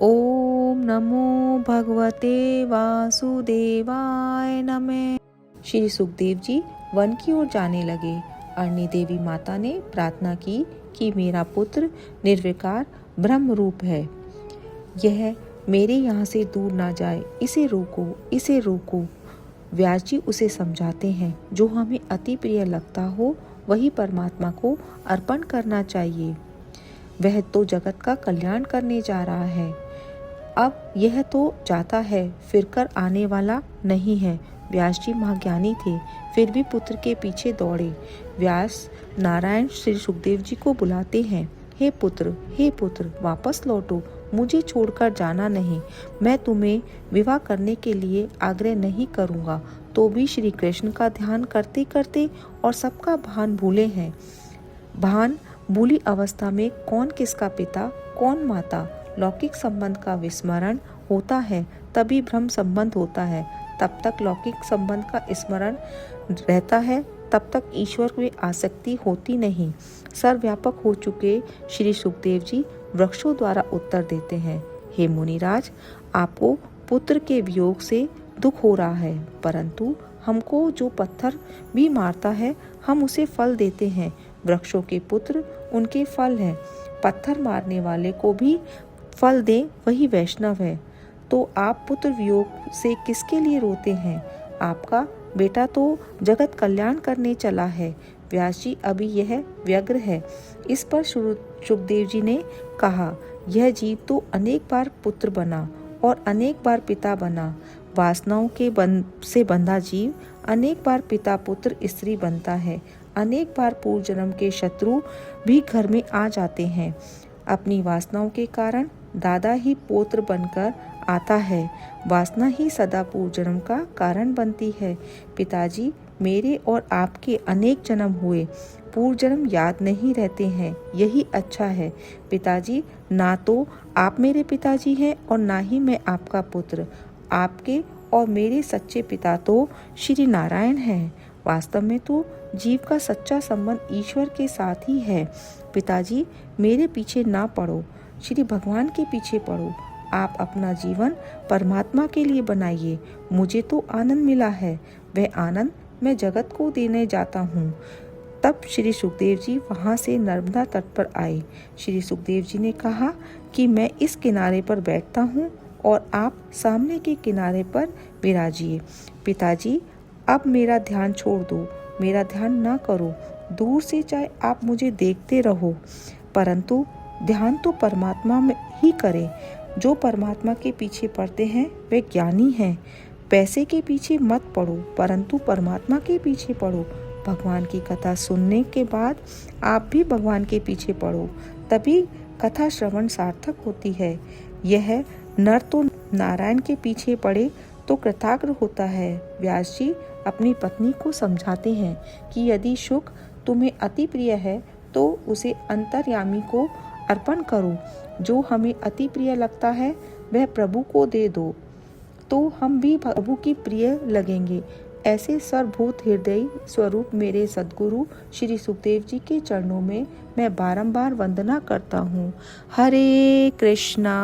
ओम नमो भगवते वासुदेवाय नमः। श्री सुखदेव जी वन की ओर जाने लगे। अरणी देवी माता ने प्रार्थना की कि मेरा पुत्र निर्विकार ब्रह्म रूप है, यह मेरे यहाँ से दूर ना जाए, इसे रोको, इसे रोको। व्यास जी उसे समझाते हैं, जो हमें अति प्रिय लगता हो वही परमात्मा को अर्पण करना चाहिए। वह तो जगत का कल्याण करने जा रहा है, अब यह तो जाता है, फिर कर आने वाला नहीं है। व्यास जी महाज्ञानी थे, फिर भी पुत्र के पीछे दौड़े। व्यास नारायण श्री सुखदेव जी को बुलाते हैं, हे पुत्र, वापस लौटो, मुझे छोड़कर जाना नहीं। मैं तुम्हें विवाह करने के लिए आग्रह नहीं करूँगा, तो भी श्री कृष्ण का ध्यान करते करते और सबका भान भूले हैं। भान भूली अवस्था में कौन किसका पिता, कौन माता, लौकिक संबंध का विस्मरण होता है, तभी ब्रह्म संबंध होता है। तब तक लौकिक संबंध का स्मरण रहता है, तब तक ईश्वर में आसक्ति होती नहीं। सर्वव्यापक हो चुके श्री सुखदेव जी वृक्षों द्वारा उत्तर देते हैं, हे मुनिराज, आपको पुत्र के वियोग से दुख हो रहा है, परंतु हमको जो पत्थर भी मारता है हम उसे फल देते हैं। वृक्षों के पुत्र उनके फल हैं, पत्थर मारने वाले को भी फल दे वही वैष्णव है। तो आप पुत्र वियोग से किसके लिए रोते हैं? आपका बेटा तो जगत कल्याण करने चला है। व्यास जी अभी यह व्यग्र है। इस पर सुखदेव जी ने कहा, यह जीव तो अनेक बार पुत्र बना और अनेक बार पिता बना। वासनाओं के से बंधा जीव अनेक बार पिता पुत्र स्त्री बनता है। अनेक बार पूर्व जन्म के शत्रु भी घर में आ जाते हैं। अपनी वासनाओं के कारण दादा ही पौत्र बनकर आता है। वासना ही सदा पूर्व जन्म का कारण बनती है। पिताजी, मेरे और आपके अनेक जन्म हुए, पूर्व जन्म याद नहीं रहते हैं, यही अच्छा है। पिताजी, ना तो आप मेरे पिताजी हैं और ना ही मैं आपका पुत्र। आपके और मेरे सच्चे पिता तो श्री नारायण हैं। वास्तव में तो जीव का सच्चा संबंध ईश्वर के साथ ही है। पिताजी, मेरे पीछे ना पड़ो, श्री भगवान के पीछे पड़ो। आप अपना जीवन परमात्मा के लिए बनाइए। मुझे तो आनंद मिला है, वह आनंद मैं जगत को देने जाता हूँ। तब श्री सुखदेव जी वहाँ से नर्मदा तट पर आए। श्री सुखदेव जी ने कहा कि मैं इस किनारे पर बैठता हूँ और आप सामने के किनारे पर विराजिए। पिताजी, अब मेरा ध्यान छोड़ दो, मेरा ध्यान ना करो। दूर से चाहे आप मुझे देखते रहो, परंतु ध्यान तो परमात्मा में ही करें। जो परमात्मा के पीछे पड़ते हैं वे ज्ञानी हैं। पैसे के पीछे मत पड़ो, परंतु परमात्मा के पीछे पड़ो। भगवान की कथा सुनने के बाद आप भी भगवान के पीछे पड़ो, तभी कथा श्रवण सार्थक होती है। यह नर तो नारायण के पीछे पड़े तो कृताग्र होता है। व्यास जी अपनी पत्नी को समझाते हैं कि यदि सुख तुम्हें अति प्रिय है तो उसे अंतर्यामी को अर्पण करो। जो हमें अति प्रिय लगता है वह प्रभु को दे दो, तो हम भी प्रभु की प्रिय लगेंगे। ऐसे सर्वभूत हृदय स्वरूप मेरे सद्गुरु श्री सुखदेव जी के चरणों में मैं बारंबार वंदना करता हूँ। हरे कृष्णा।